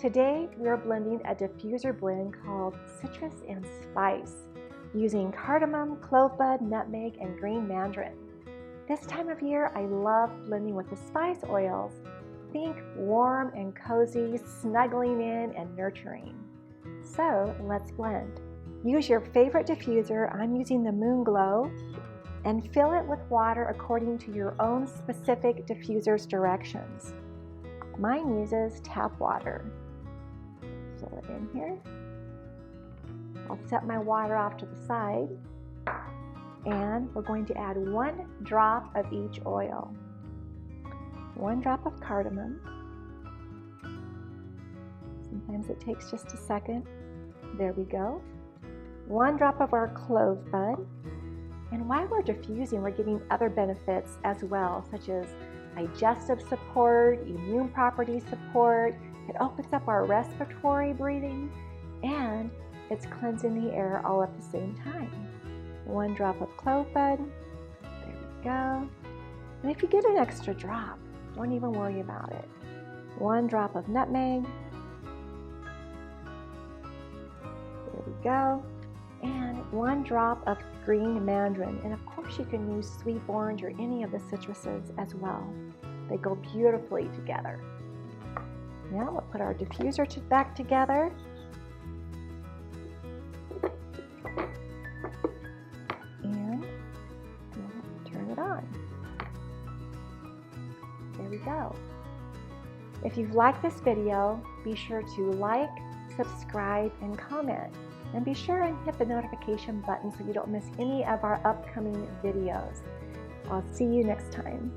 Today, we are blending a diffuser blend called Citrus and Spice, using cardamom, clove bud, nutmeg, and green mandarin. This time of year, I love blending with the spice oils. Think warm and cozy, snuggling in and nurturing. So let's blend. Use your favorite diffuser. I'm using the Moonglow, and fill it with water according to your own specific diffuser's directions. Mine uses tap water. Fill it in here. I'll set my water off to the side, and we're going to add 1 drop of each oil. 1 drop of cardamom. Sometimes it takes just a second. There we go. 1 drop of our clove bud. And while we're diffusing, we're getting other benefits as well, such as digestive support, immune property support. It opens up our respiratory breathing, and it's cleansing the air all at the same time. 1 drop of clove bud. There we go. And if you get an extra drop, don't even worry about it. 1 drop of nutmeg. There we go. And 1 drop of green mandarin. And of course you can use sweet orange or any of the citruses as well. They go beautifully together. Now we'll put our diffuser back together. And we'll turn it on. There we go. If you've liked this video, be sure to like, subscribe, and comment. And be sure and hit the notification button so you don't miss any of our upcoming videos. I'll see you next time.